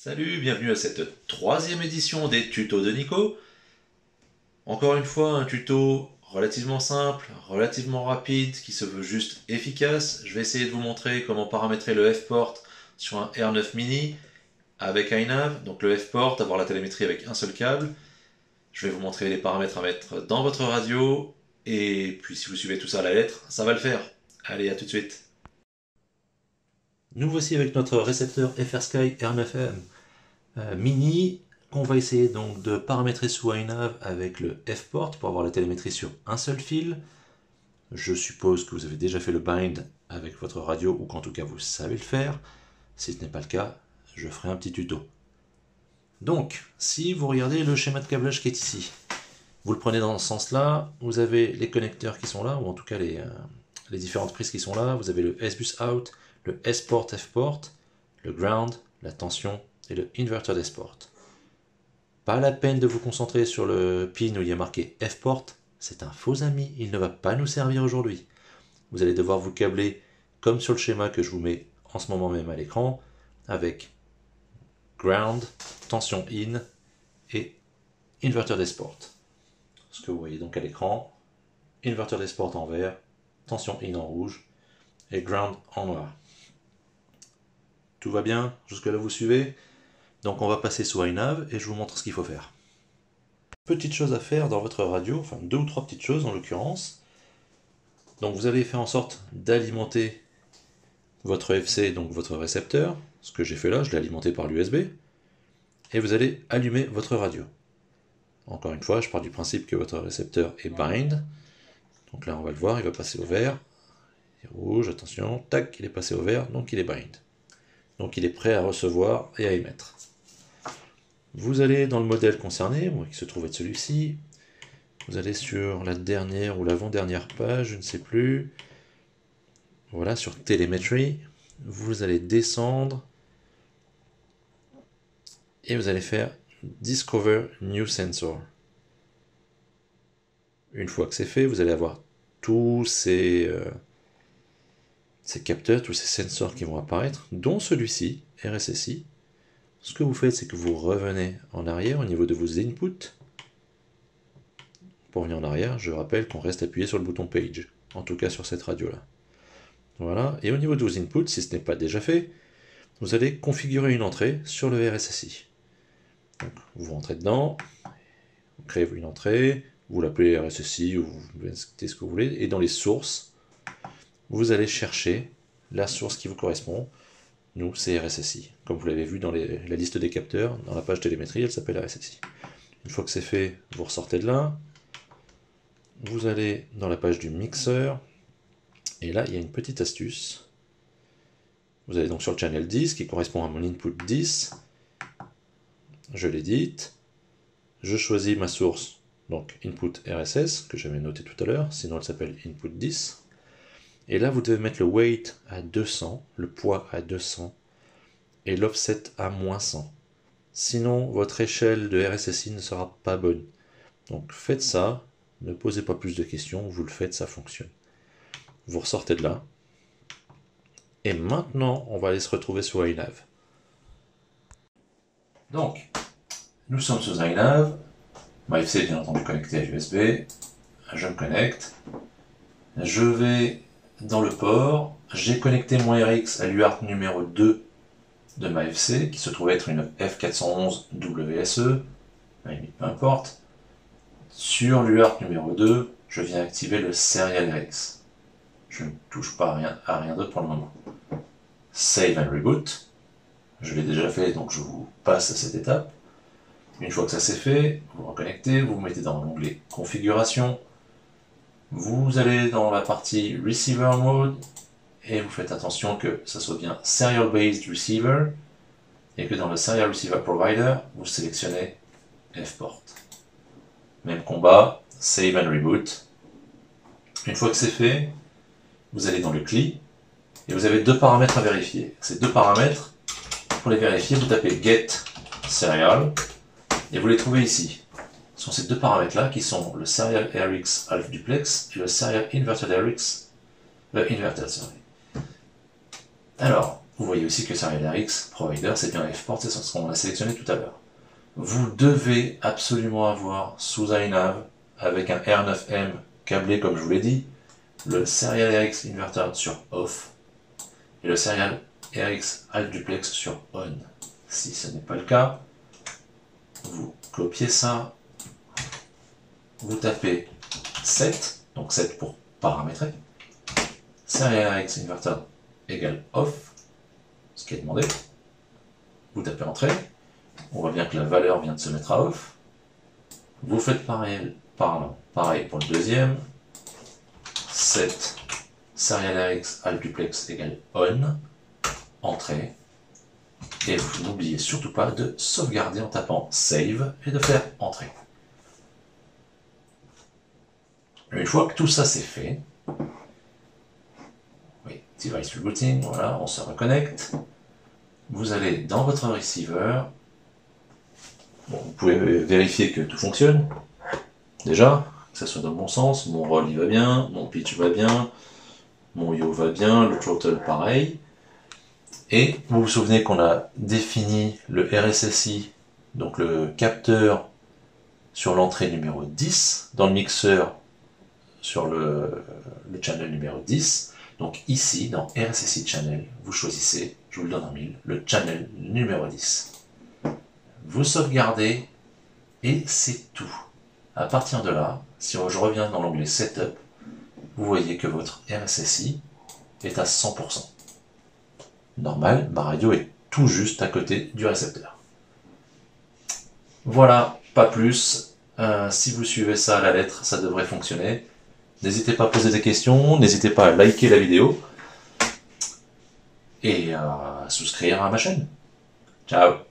Salut, bienvenue à cette troisième édition des tutos de Nico. Encore une fois, un tuto relativement simple, relativement rapide, qui se veut juste efficace. Je vais essayer de vous montrer comment paramétrer le F-port sur un R9 mini avec iNav. Donc le F-port, avoir la télémétrie avec un seul câble. Je vais vous montrer les paramètres à mettre dans votre radio. Et puis si vous suivez tout ça à la lettre, ça va le faire. Allez, à tout de suite. Nous voici avec notre récepteur FrSky R9M mini qu'on va essayer donc de paramétrer sous iNav avec le F-port pour avoir la télémétrie sur un seul fil. Je suppose que vous avez déjà fait le bind avec votre radio ou qu'en tout cas vous savez le faire. Si ce n'est pas le cas, je ferai un petit tuto. Donc, si vous regardez le schéma de câblage qui est ici, vous le prenez dans ce sens-là, vous avez les connecteurs qui sont là, ou en tout cas les différentes prises qui sont là, vous avez le S-bus out, le S-port, F-port, le ground, la tension et le inverter d'S-port. Pas la peine de vous concentrer sur le pin où il y a marqué F-port, c'est un faux ami, il ne va pas nous servir aujourd'hui. Vous allez devoir vous câbler comme sur le schéma que je vous mets en ce moment même à l'écran, avec ground, tension in et inverter d'S-port. Ce que vous voyez donc à l'écran, inverter d'S-port en vert, tension in en rouge et ground en noir. Tout va bien? Jusque-là vous suivez? Donc on va passer sous iNav et je vous montre ce qu'il faut faire. Petite chose à faire dans votre radio, enfin 2 ou 3 petites choses en l'occurrence. Donc vous allez faire en sorte d'alimenter votre FC, donc votre récepteur. Ce que j'ai fait là, je l'ai alimenté par l'USB. Et vous allez allumer votre radio. Encore une fois, je pars du principe que votre récepteur est bind. Donc là on va le voir, il va passer au vert. Il est rouge, attention, tac, il est passé au vert, donc il est bind. Donc il est prêt à recevoir et à émettre. Vous allez dans le modèle concerné, qui se trouve être celui-ci. Vous allez sur la dernière ou l'avant-dernière page, je ne sais plus. Voilà, sur télémétrie. Vous allez descendre et vous allez faire Discover New Sensor. Une fois que c'est fait, vous allez avoir tous ces capteurs, tous ces sensors qui vont apparaître, dont celui-ci, RSSI. Ce que vous faites, c'est que vous revenez en arrière au niveau de vos inputs. Pour revenir en arrière, je rappelle qu'on reste appuyé sur le bouton Page, en tout cas sur cette radio-là. Voilà, et au niveau de vos inputs, si ce n'est pas déjà fait, vous allez configurer une entrée sur le RSSI. Donc, vous rentrez dedans, vous créez une entrée, vous l'appelez RSSI ou vous mettez ce que vous voulez, et dans les sources, vous allez chercher la source qui vous correspond. Nous, c'est RSSI. Comme vous l'avez vu dans la liste des capteurs, dans la page télémétrie, elle s'appelle RSSI. Une fois que c'est fait, vous ressortez de là. Vous allez dans la page du mixeur. Et là, il y a une petite astuce. Vous allez donc sur le channel 10, qui correspond à mon input 10. Je l'édite. Je choisis ma source, donc input RSS, que j'avais noté tout à l'heure. Sinon, elle s'appelle input 10. Et là, vous devez mettre le weight à 200, le poids à 200, et l'offset à -100. Sinon, votre échelle de RSSI ne sera pas bonne. Donc faites ça, ne posez pas plus de questions, vous le faites, ça fonctionne. Vous ressortez de là. Et maintenant, on va aller se retrouver sous iNav. Donc, nous sommes sous iNav. MyFC est bien entendu connecté à l'USB. Je me connecte. Je vais dans le port, j'ai connecté mon RX à l'UART numéro 2 de MyFC, qui se trouve être une F411 WSE, peu importe. Sur l'UART numéro 2, je viens activer le Serial RX. Je ne touche pas à rien d'autre pour le moment. Save and Reboot. Je l'ai déjà fait, donc je vous passe à cette étape. Une fois que ça c'est fait, vous reconnectez, vous vous mettez dans l'onglet Configuration. Vous allez dans la partie Receiver Mode et vous faites attention que ça soit bien Serial Based Receiver et que dans le Serial Receiver Provider, vous sélectionnez F-port. Même combat, Save and Reboot. Une fois que c'est fait, vous allez dans le CLI et vous avez 2 paramètres à vérifier. Ces 2 paramètres, pour les vérifier, vous tapez Get Serial et vous les trouvez ici. Ce sont ces 2 paramètres-là qui sont le Serial RX Half Duplex et le Serial Inverted RX, Inverted, sorry. Alors, vous voyez aussi que Serial RX Provider, c'est bien F-Port, c'est ce qu'on a sélectionné tout à l'heure. Vous devez absolument avoir sous iNav, avec un R9M câblé comme je vous l'ai dit, le Serial RX Inverter sur Off et le Serial RX Alt Duplex sur On. Si ce n'est pas le cas, vous copiez ça, vous tapez 7, donc 7 pour paramétrer, Serial RX Inverter égale Off, ce qui est demandé, vous tapez Entrée, on voit bien que la valeur vient de se mettre à Off, vous faites pareil pour le deuxième, 7 Serial RX Alt Duplex égale On, Entrée, et vous n'oubliez surtout pas de sauvegarder en tapant Save et de faire Entrée. Une fois que tout ça c'est fait, oui, Device Rebooting, voilà, on se reconnecte, vous allez dans votre receiver, bon, vous pouvez vérifier que tout fonctionne, déjà, que ça soit dans le bon sens, mon roll il va bien, mon pitch va bien, mon yaw va bien, le throttle pareil, et vous vous souvenez qu'on a défini le RSSI, donc le capteur sur l'entrée numéro 10, dans le mixeur sur le channel numéro 10, donc ici, dans RSSI Channel, vous choisissez, je vous le donne en 1000, le channel numéro 10. Vous sauvegardez, et c'est tout. À partir de là, si je reviens dans l'onglet Setup, vous voyez que votre RSSI est à 100%. Normal, ma radio est tout juste à côté du récepteur. Voilà, pas plus. Si vous suivez ça à la lettre, ça devrait fonctionner. N'hésitez pas à poser des questions, n'hésitez pas à liker la vidéo et à souscrire à ma chaîne. Ciao!